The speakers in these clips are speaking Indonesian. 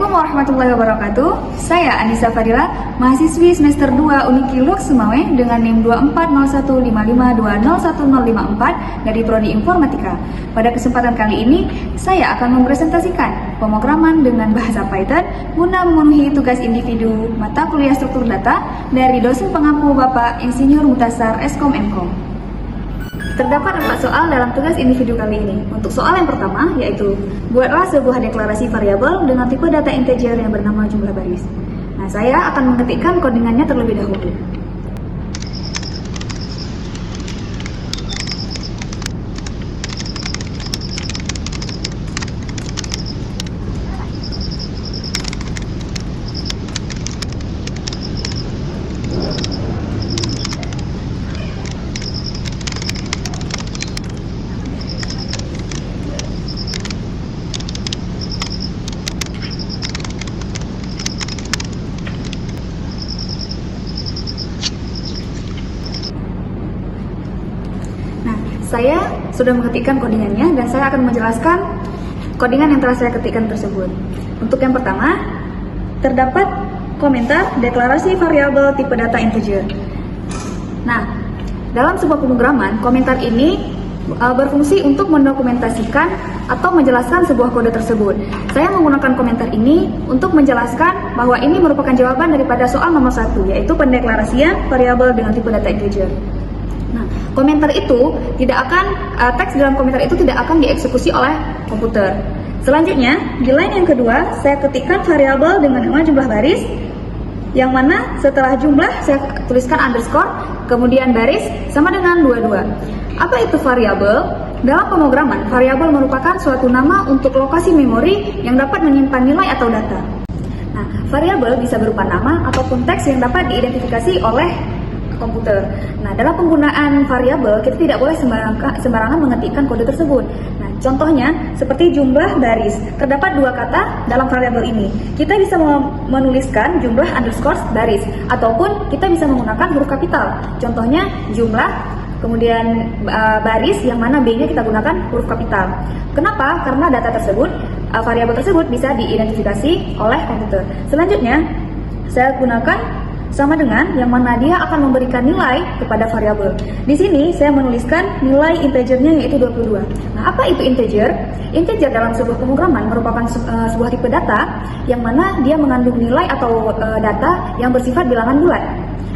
Assalamualaikum warahmatullahi wabarakatuh. Saya Anissa Fadila, mahasiswi semester 2 Uniki Lux Sumawe dengan NIM 240155201054 dari Prodi Informatika. Pada kesempatan kali ini, saya akan mempresentasikan pemrograman dengan bahasa Python guna memenuhi tugas individu mata kuliah struktur data dari dosen pengampu Bapak Insinyur Mutasar Eskom Mkom. Terdapat 4 soal dalam tugas individu kali ini. Untuk soal yang pertama, yaitu buatlah sebuah deklarasi variabel dengan tipe data integer yang bernama jumlah baris. Nah, saya akan mengetikkan codingannya terlebih dahulu. Saya sudah mengetikkan codingannya dan saya akan menjelaskan codingan yang telah saya ketikkan tersebut. Untuk yang pertama, terdapat komentar deklarasi variabel tipe data integer. Nah, dalam sebuah pemrograman, komentar ini berfungsi untuk mendokumentasikan atau menjelaskan sebuah kode tersebut. Saya menggunakan komentar ini untuk menjelaskan bahwa ini merupakan jawaban daripada soal nomor 1, yaitu pendeklarasian variabel dengan tipe data integer. Nah, komentar itu tidak akan, teks dalam komentar itu tidak akan dieksekusi oleh komputer. Selanjutnya, di line yang kedua, saya ketikkan variabel dengan nama jumlah baris, yang mana setelah jumlah saya tuliskan underscore, kemudian baris sama dengan 22. Apa itu variabel? Dalam pemrograman, variabel merupakan suatu nama untuk lokasi memori yang dapat menyimpan nilai atau data. Nah, variabel bisa berupa nama ataupun teks yang dapat diidentifikasi oleh komputer. Nah, dalam penggunaan variabel kita tidak boleh sembarangan mengetikkan kode tersebut. Nah, contohnya seperti jumlah baris. Terdapat 2 kata dalam variabel ini. Kita bisa menuliskan jumlah underscore baris ataupun kita bisa menggunakan huruf kapital. Contohnya jumlah kemudian baris yang mana B-nya kita gunakan huruf kapital. Kenapa? Karena data tersebut, variabel tersebut bisa diidentifikasi oleh komputer. Selanjutnya, saya gunakan sama dengan yang mana dia akan memberikan nilai kepada variabel. Di sini saya menuliskan nilai integernya yaitu 22. Nah, apa itu integer? Integer dalam sebuah pemrograman merupakan sebuah tipe data yang mana dia mengandung nilai atau data yang bersifat bilangan bulat.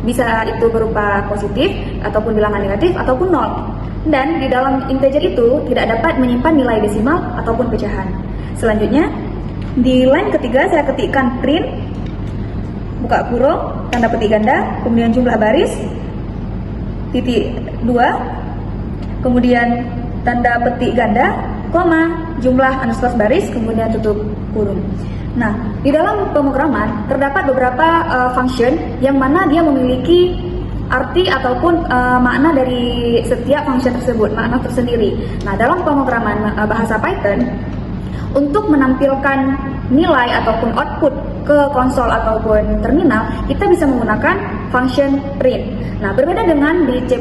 Bisa itu berupa positif ataupun bilangan negatif ataupun 0. Dan di dalam integer itu tidak dapat menyimpan nilai desimal ataupun pecahan. Selanjutnya, di line ketiga saya ketikkan print buka kurung, tanda petik ganda, kemudian jumlah baris, titik 2, kemudian tanda petik ganda, koma, jumlah underscore baris, kemudian tutup kurung. Nah, di dalam pemrograman terdapat beberapa function yang mana dia memiliki arti ataupun makna dari setiap function tersebut, makna tersendiri. Nah, dalam pemrograman bahasa Python, untuk menampilkan nilai ataupun output ke konsol ataupun terminal, kita bisa menggunakan function print. Nah, berbeda dengan di C++,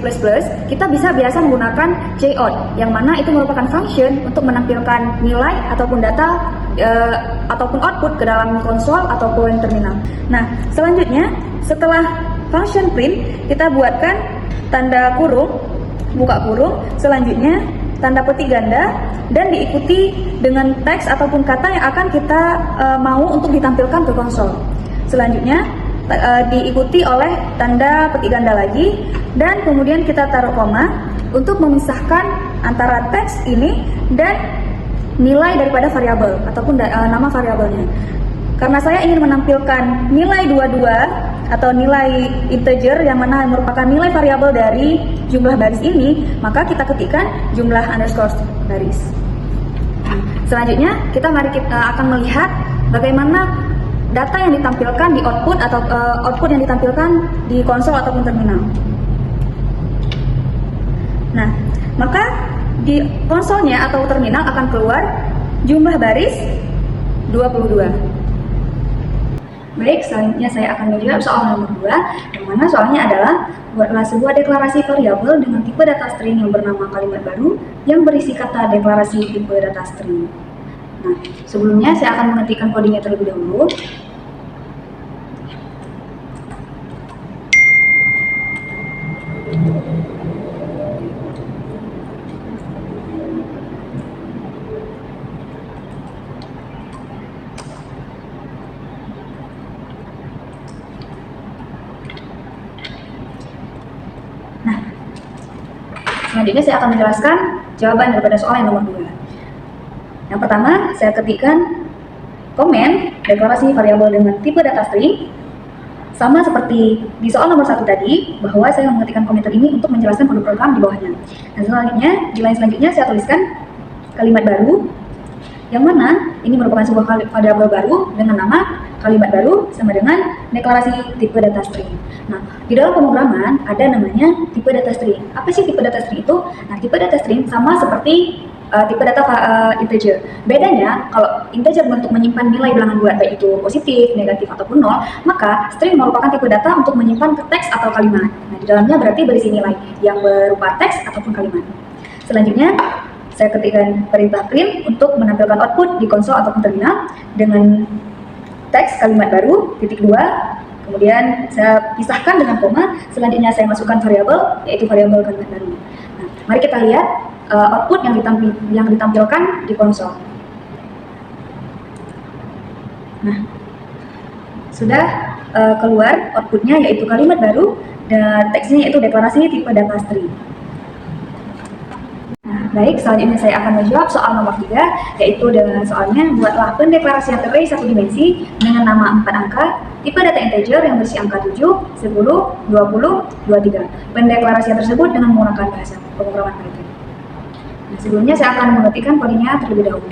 kita bisa biasa menggunakan cout, yang mana itu merupakan function untuk menampilkan nilai ataupun data ataupun output ke dalam konsol ataupun terminal. Nah, selanjutnya setelah function print, kita buatkan tanda kurung, buka kurung, selanjutnya tanda petik ganda, dan diikuti dengan teks ataupun kata yang akan kita mau untuk ditampilkan ke konsol. Selanjutnya diikuti oleh tanda petik ganda lagi, dan kemudian kita taruh koma untuk memisahkan antara teks ini dan nilai daripada variabel ataupun nama variabelnya. Karena saya ingin menampilkan nilai 22 atau nilai integer yang mana merupakan nilai variabel dari jumlah baris ini, maka kita ketikkan jumlah underscore baris. Selanjutnya, kita akan melihat bagaimana data yang ditampilkan di output atau output yang ditampilkan di konsol ataupun terminal. Nah, maka di konsolnya atau terminal akan keluar jumlah baris 22. Baik, selanjutnya saya akan menjawab soal nomor 2, yang mana soalnya adalah buatlah sebuah deklarasi variabel dengan tipe data string yang bernama kalimat baru yang berisi kata deklarasi tipe data string. Nah, sebelumnya saya akan mengetikkan codingnya terlebih dahulu. Nah, selanjutnya saya akan menjelaskan jawaban daripada soal yang nomor 2. Yang pertama, saya ketikkan komen deklarasi variabel dengan tipe data string sama seperti di soal nomor 1 tadi, bahwa saya mengetikkan komentar ini untuk menjelaskan kode program di bawahnya. Dan selanjutnya, di line selanjutnya saya tuliskan kalimat baru, yang mana ini merupakan sebuah variabel baru dengan nama kalimat baru sama dengan deklarasi tipe data string. Nah, di dalam pemrograman ada namanya tipe data string. Apa sih tipe data string itu? Nah, tipe data string sama seperti tipe data integer. Bedanya, kalau integer bentuk menyimpan nilai bilangan bulat, baik itu positif, negatif, ataupun nol, maka string merupakan tipe data untuk menyimpan teks atau kalimat. Nah, di dalamnya berarti berisi nilai yang berupa teks ataupun kalimat. Selanjutnya, saya ketikkan perintah print untuk menampilkan output di konsol ataupun terminal dengan teks kalimat baru, titik 2, kemudian saya pisahkan dengan koma, selanjutnya saya masukkan variabel, yaitu variabel kalimat baru. Nah, mari kita lihat output yang ditampilkan di konsol. Nah, sudah keluar outputnya, yaitu kalimat baru, dan teksnya yaitu deklarasi tipe data string. Nah, baik, selanjutnya saya akan menjawab soal nomor 3, yaitu dengan soalnya buatlah pendeklarasian array satu dimensi dengan nama 4 angka, tipe data integer yang berisi angka 7, 10, 20, 23. Pendeklarasian tersebut dengan menggunakan bahasa pemrograman Python. Nah, sebelumnya saya akan mengetikkan kodenya terlebih dahulu.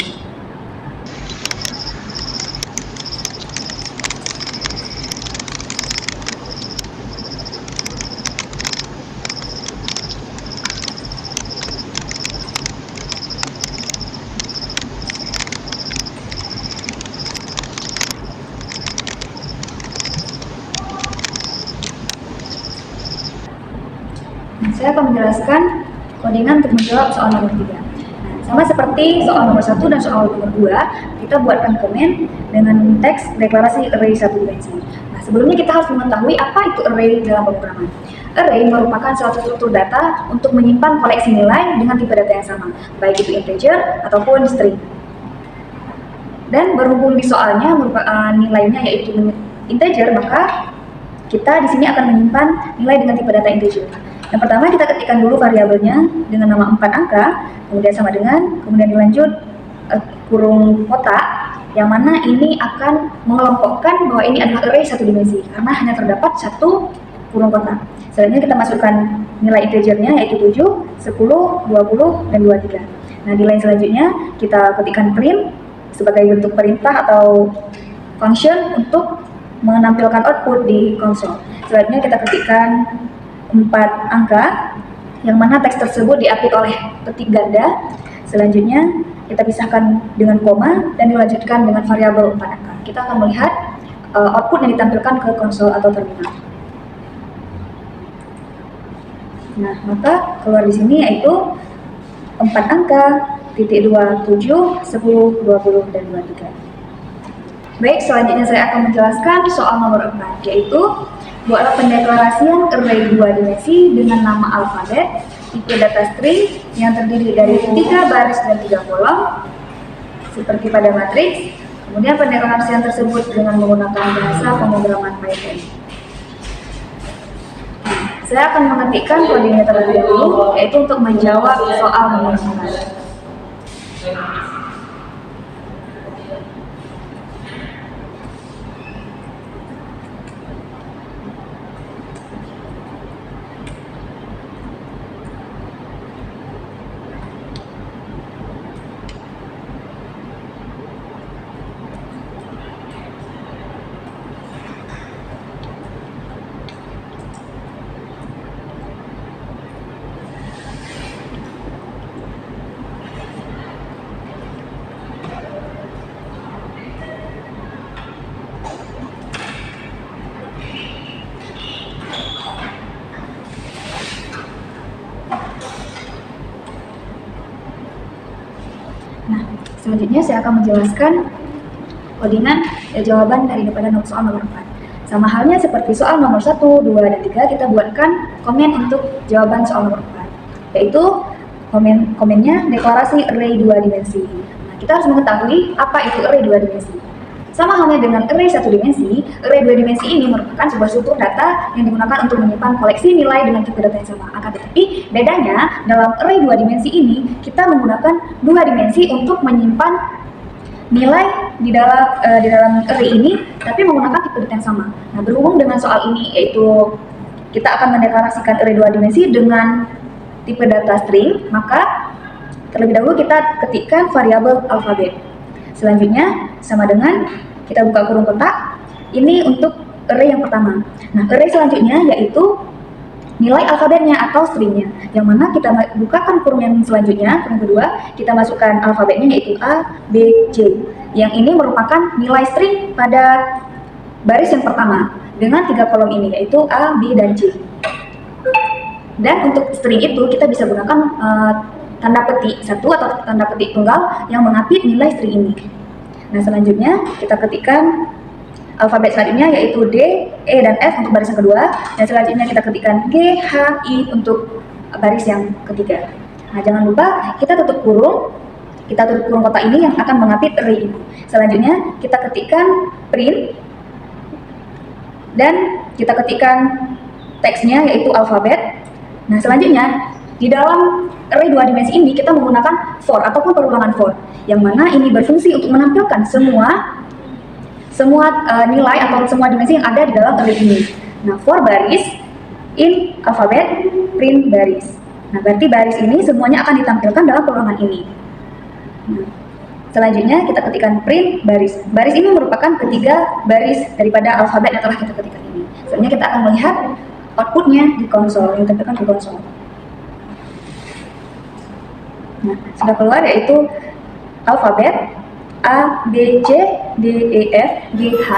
Nah, saya akan menjelaskan codingan untuk menjawab soal nomor 3. Nah, sama seperti soal nomor 1 dan soal nomor 2, kita buatkan komen dengan teks deklarasi array satu dimensi. Nah, sebelumnya kita harus mengetahui apa itu array dalam pemrograman. Array merupakan suatu struktur data untuk menyimpan koleksi nilai dengan tipe data yang sama, baik itu integer ataupun string. Dan berhubung di soalnya nilainya yaitu integer, maka kita di sini akan menyimpan nilai dengan tipe data integer. Yang pertama, kita ketikkan dulu variabelnya dengan nama 4 angka, kemudian sama dengan, kemudian dilanjut kurung kotak, yang mana ini akan mengelompokkan bahwa ini adalah array satu dimensi, karena hanya terdapat satu kurung kotak. Selanjutnya kita masukkan nilai integernya, yaitu 7, 10, 20, dan 23. Nah, di line selanjutnya kita ketikkan print sebagai bentuk perintah atau function untuk menampilkan output di konsol. Selanjutnya kita ketikkan 4 angka, yang mana teks tersebut diapit oleh petik ganda. Selanjutnya kita pisahkan dengan koma dan dilanjutkan dengan variabel 4 angka. Kita akan melihat output yang ditampilkan ke konsol atau terminal. Nah, maka keluar di sini yaitu 4 angka, titik 2, 7, 10, 20, dan 23. Baik, selanjutnya saya akan menjelaskan soal nomor 4, yaitu buatlah pendeklarasian array 2 dimensi dengan nama alfabet, tipe data string yang terdiri dari 3 baris dan 3 kolom, seperti pada matriks. Kemudian pendeklarasian tersebut dengan menggunakan bahasa pemrograman Python. Saya akan mengetikkan kodenya terlebih dahulu, yaitu untuk menjawab soal nomor 4. Selanjutnya saya akan menjelaskan codingan jawaban daripada soal nomor 4. Sama halnya seperti soal nomor 1, 2, dan 3, kita buatkan komen untuk jawaban soal nomor 4, yaitu komennya deklarasi array 2 dimensi. Nah, kita harus mengetahui apa itu array 2 dimensi. Sama halnya dengan array 1 dimensi, array 2 dimensi ini merupakan sebuah struktur data yang digunakan untuk menyimpan koleksi nilai dengan tipe data yang sama. Akan tetapi bedanya dalam array 2 dimensi ini, kita menggunakan 2 dimensi untuk menyimpan nilai di dalam array ini, tapi menggunakan tipe data yang sama. Nah, berhubung dengan soal ini, yaitu kita akan mendeklarasikan array 2 dimensi dengan tipe data string, maka terlebih dahulu kita ketikkan variabel alfabet. Selanjutnya, sama dengan kita buka kurung kotak, ini untuk array yang pertama. Nah, array selanjutnya yaitu nilai alfabetnya atau stringnya, yang mana kita bukakan kurung yang selanjutnya, kurung kedua, kita masukkan alfabetnya yaitu A, B, C. Yang ini merupakan nilai string pada baris yang pertama, dengan 3 kolom ini, yaitu A, B, dan C. Dan untuk string itu kita bisa gunakan tanda petik 1 atau tanda petik tunggal yang mengapit nilai string ini. Nah, selanjutnya kita ketikkan alfabet selanjutnya yaitu D, E, dan F untuk baris yang kedua, dan selanjutnya kita ketikkan G, H, I untuk baris yang ketiga. Nah, jangan lupa kita tutup kurung kotak ini yang akan mengapit array ini. Selanjutnya kita ketikkan print, dan kita ketikkan teksnya yaitu alfabet. Nah, selanjutnya di dalam array 2 dimensi ini kita menggunakan for ataupun perulangan for, yang mana ini berfungsi untuk menampilkan semua nilai atau semua dimensi yang ada di dalam array ini. Nah, for baris, in alfabet, print baris. Nah, berarti baris ini semuanya akan ditampilkan dalam perulangan ini. Nah, selanjutnya kita ketikkan print baris. Baris ini merupakan ketiga baris daripada alfabet yang telah kita ketikkan ini. Selanjutnya kita akan melihat outputnya di konsol, yang ditampilkan di konsol. Nah, sudah keluar yaitu alfabet A, B, C, D, E, F, G, H.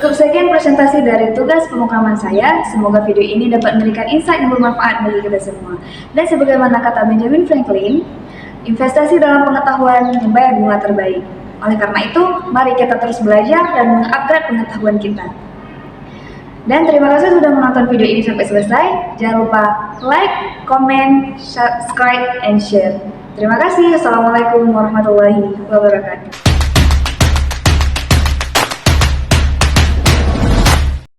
Cukup sekian presentasi dari tugas pemrograman saya. Semoga video ini dapat memberikan insight yang bermanfaat bagi kita semua. Dan sebagaimana kata Benjamin Franklin, investasi dalam pengetahuan membayar bunga terbaik. Oleh karena itu, mari kita terus belajar dan mengupgrade pengetahuan kita. Dan terima kasih sudah menonton video ini sampai selesai. Jangan lupa like, comment, subscribe, and share. Terima kasih. Assalamualaikum warahmatullahi wabarakatuh.